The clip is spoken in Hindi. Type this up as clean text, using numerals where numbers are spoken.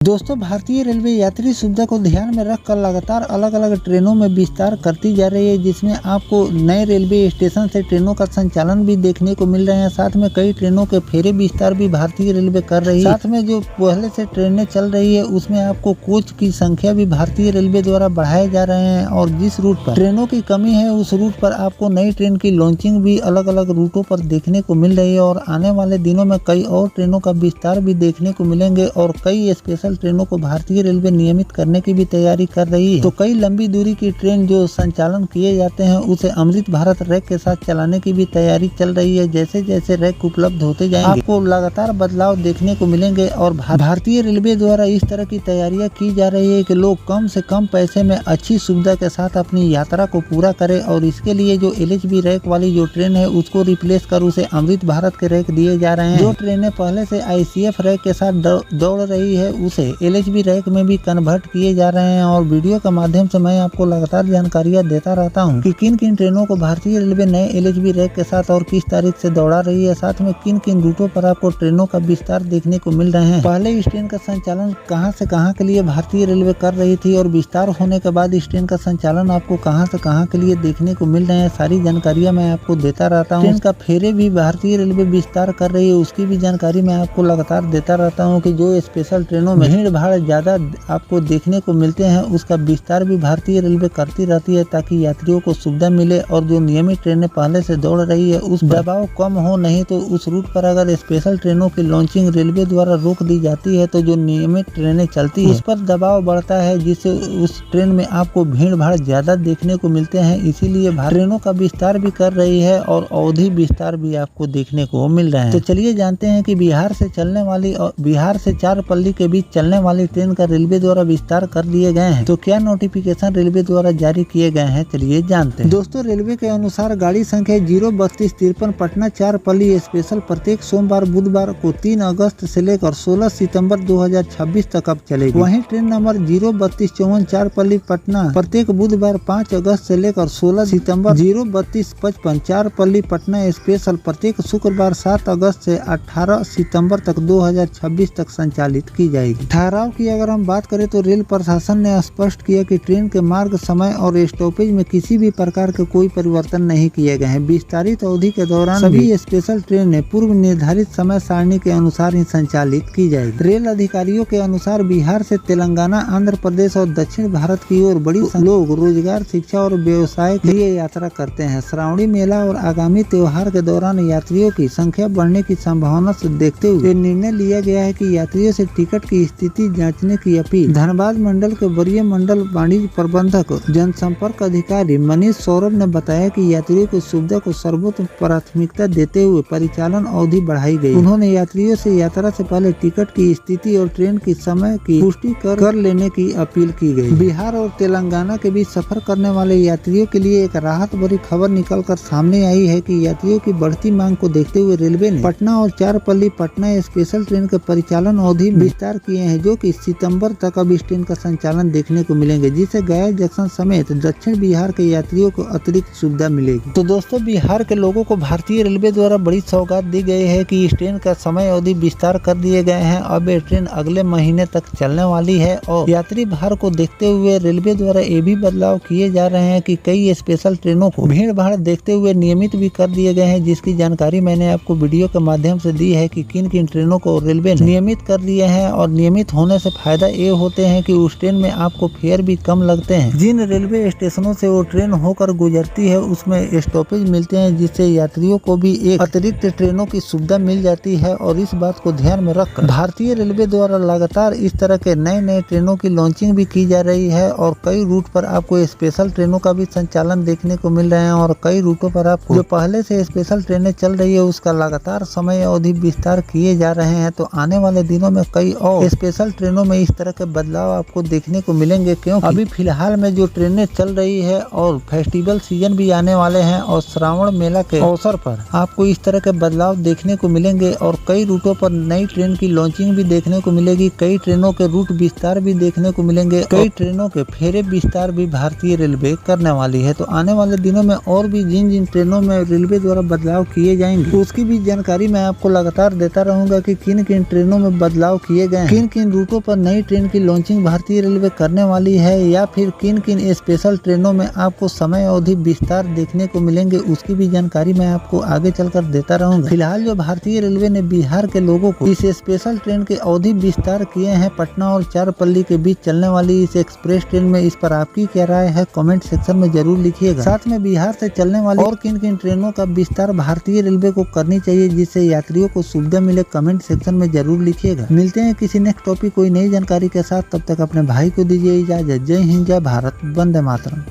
दोस्तों, भारतीय रेलवे यात्री सुविधा को ध्यान में रखकर लगातार अलग अलग ट्रेनों में विस्तार करती जा रही है, जिसमें आपको नए रेलवे स्टेशन से ट्रेनों का संचालन भी देखने को मिल रहे हैं। साथ में कई ट्रेनों के फेरे विस्तार भी भारतीय रेलवे कर रही है। साथ में जो पहले से ट्रेनें चल रही है उसमें आपको कोच की संख्या भी भारतीय रेलवे द्वारा बढ़ाए जा रहे हैं और जिस रूट पर ट्रेनों की कमी है उस रूट पर आपको नई ट्रेन की लॉन्चिंग भी अलग अलग रूटों पर देखने को मिल रही है और आने वाले दिनों में कई और ट्रेनों का विस्तार भी देखने को मिलेंगे और कई स्पेशल ट्रेनों को भारतीय रेलवे नियमित करने की भी तैयारी कर रही है। तो कई लंबी दूरी की ट्रेन जो संचालन किए जाते हैं उसे अमृत भारत रैक के साथ चलाने की भी तैयारी चल रही है। जैसे जैसे रैक उपलब्ध होते जाएंगे आपको लगातार बदलाव देखने को मिलेंगे और भारतीय रेलवे द्वारा इस तरह की तैयारियां की जा रही है कि लोग कम से कम पैसे में अच्छी सुविधा के साथ अपनी यात्रा को पूरा करें और इसके लिए जो LHB रैक वाली जो ट्रेन है उसको रिप्लेस कर उसे अमृत भारत के रैक दिए जा रहे हैं। जो ट्रेनें पहले से ICF रैक के साथ दौड़ रही है उसे LHB रैक में भी कन्वर्ट किए जा रहे हैं और वीडियो के माध्यम से मैं आपको लगातार जानकारियां देता रहता हूं कि किन किन ट्रेनों को भारतीय रेलवे नए LHB रैक के साथ और किस तारीख से दौड़ा रही है। साथ में किन किन रूटों पर आपको ट्रेनों का विस्तार देखने को मिल रहे हैं। पहले इस ट्रेन का संचालन कहां से कहां के लिए भारतीय रेलवे कर रही थी और विस्तार होने के बाद इस ट्रेन का संचालन आपको कहां से कहां के लिए देखने को मिल रहे हैं। सारी जानकारियां मैं आपको देता रहता हूँ। ट्रेन का फेरे भी भारतीय रेलवे विस्तार कर रही है उसकी भी जानकारी मैं आपको लगातार देता रहता हूँ कि जो स्पेशल ट्रेनों में भीड़ भाड़ ज्यादा आपको देखने को मिलते हैं उसका विस्तार भी भारतीय रेलवे करती रहती है ताकि यात्रियों को सुविधा मिले और जो नियमित ट्रेनें पहले से दौड़ रही है उस दबाव कम हो। नहीं तो उस रूट पर अगर स्पेशल ट्रेनों की लॉन्चिंग रेलवे द्वारा रोक दी जाती है तो जो नियमित ट्रेनें चलती है उस पर दबाव बढ़ता है जिससे उस ट्रेन में आपको भीड़ भाड़ ज्यादा देखने को मिलते हैं। इसीलिए ट्रेनों का विस्तार भी कर रही है और अवधि विस्तार भी आपको देखने को मिल रहे हैं। तो चलिए जानते हैं कि बिहार से चलने वाली और बिहार से चारपल्ली के बीच चलने वाली ट्रेन का रेलवे द्वारा विस्तार कर दिए गए हैं। तो क्या नोटिफिकेशन रेलवे द्वारा जारी किए गए हैं, चलिए जानते हैं। दोस्तों, रेलवे के अनुसार गाड़ी संख्या 03253 पटना चारपल्ली स्पेशल प्रत्येक सोमवार बुधवार को 3 अगस्त से लेकर 16 सितंबर 2026 तक अब चलेगी। वहीं ट्रेन नंबर 03254 चारपल्ली पटना प्रत्येक बुधवार 5 अगस्त से लेकर 16 सितंबर 03255 चारपल्ली पटना स्पेशल प्रत्येक शुक्रवार 7 अगस्त से 18 सितंबर तक 2026 तक संचालित की जाएगी। ठहराव की अगर हम बात करें तो रेल प्रशासन ने स्पष्ट किया कि ट्रेन के मार्ग, समय और स्टॉपेज में किसी भी प्रकार के कोई परिवर्तन नहीं किए गए हैं। विस्तारित अवधि के दौरान सभी स्पेशल ट्रेनें पूर्व निर्धारित समय सारणी के अनुसार ही संचालित की जाएगी। रेल अधिकारियों के अनुसार बिहार से तेलंगाना, आंध्र प्रदेश और दक्षिण भारत की ओर बड़ी लोग रोजगार, शिक्षा और व्यवसाय के लिए यात्रा करते हैं। श्रावणी मेला और आगामी त्योहार के दौरान यात्रियों की संख्या बढ़ने की संभावना से देखते हुए निर्णय लिया गया है कि यात्रियों से टिकट की स्थिति जांचने की अपील। धनबाद मंडल के वरीय मंडल वाणिज्य प्रबंधक जनसंपर्क अधिकारी मनीष सौरभ ने बताया कि यात्रियों की सुविधा को सर्वोच्च प्राथमिकता देते हुए परिचालन अवधि बढ़ाई गई। उन्होंने यात्रियों से यात्रा से पहले टिकट की स्थिति और ट्रेन की समय की पुष्टि कर लेने की अपील की गई। बिहार और तेलंगाना के बीच सफर करने वाले यात्रियों के लिए एक राहत भरी खबर निकल कर सामने आई है कि यात्रियों की बढ़ती मांग को देखते हुए रेलवे ने पटना और चारपल्ली पटना स्पेशल ट्रेन के परिचालन अवधि विस्तार किए हैं, जो कि सितंबर तक अब इस ट्रेन का संचालन देखने को मिलेंगे, जिससे गया जंक्शन समेत दक्षिण बिहार के यात्रियों को अतिरिक्त सुविधा मिलेगी। तो दोस्तों, बिहार के लोगों को भारतीय रेलवे द्वारा बड़ी सौगात दी गई है कि इस ट्रेन का समय अवधि विस्तार कर दिए गए हैं। अब ये ट्रेन अगले महीने तक चलने वाली है और यात्री भार को देखते हुए रेलवे द्वारा ये भी बदलाव किए जा रहे हैं कि कई स्पेशल ट्रेनों को भीड़ भाड़ देखते हुए नियमित भी कर दिए गए हैं, जिसकी जानकारी मैंने आपको वीडियो के माध्यम से दी है कि किन किन ट्रेनों को रेलवे ने नियमित कर दिए हैं। और नियमित होने से फायदा ये होते हैं कि उस ट्रेन में आपको फेयर भी कम लगते हैं। जिन रेलवे स्टेशनों से वो ट्रेन होकर गुजरती है उसमें स्टॉपेज मिलते हैं, जिससे यात्रियों को भी एक अतिरिक्त ट्रेनों की सुविधा मिल जाती है। और इस बात को ध्यान में रखकर भारतीय रेलवे द्वारा लगातार इस तरह के नए नए ट्रेनों की लॉन्चिंग भी की जा रही है और कई रूट पर आपको स्पेशल ट्रेनों का भी संचालन देखने को मिल रहे हैं और कई रूटों पर आपको जो पहले से स्पेशल ट्रेनें चल रही है उसका लगातार समय अवधि विस्तार किए जा रहे हैं। तो आने वाले दिनों में कई और स्पेशल ट्रेनों में इस तरह के बदलाव आपको देखने को मिलेंगे, क्योंकि अभी फिलहाल में जो ट्रेनें चल रही है और फेस्टिवल सीजन भी आने वाले हैं और श्रावण मेला के अवसर पर आपको इस तरह के बदलाव देखने को मिलेंगे और कई रूटों पर नई ट्रेन की लॉन्चिंग भी देखने को मिलेगी। कई ट्रेनों के रूट विस्तार भी देखने को मिलेंगे, कई ट्रेनों के फेरे विस्तार भी भारतीय रेलवे करने वाली है। तो आने वाले दिनों में और भी जिन जिन ट्रेनों में रेलवे द्वारा बदलाव किए जाएंगे उसकी भी जानकारी मैं आपको लगातार देता रहूंगा कि किन किन ट्रेनों में बदलाव किए गए हैं, किन किन रूटों पर नई ट्रेन की लॉन्चिंग भारतीय रेलवे करने वाली है या फिर किन किन स्पेशल ट्रेनों में आपको समय अवधि विस्तार देखने को मिलेंगे, उसकी भी जानकारी मैं आपको आगे चलकर देता रहूंगा। फिलहाल जो भारतीय रेलवे ने बिहार के लोगों को इस स्पेशल ट्रेन के अवधि विस्तार किए हैं पटना और चारपल्ली के बीच चलने वाली इस एक्सप्रेस ट्रेन में, इस पर आपकी क्या राय है कमेंट सेक्शन में जरूर लिखिएगा। साथ में बिहार से चलने वाली और किन किन ट्रेनों का विस्तार भारतीय रेलवे को करनी चाहिए जिससे यात्रियों को सुविधा मिले, कमेंट सेक्शन में जरूर लिखिएगा। मिलते हैं किसी नेक्स्ट टॉपिक कोई नई जानकारी के साथ, तब तक अपने भाई को दीजिए इजाजत। जय हिंद, जय भारत, वंदे मातरम।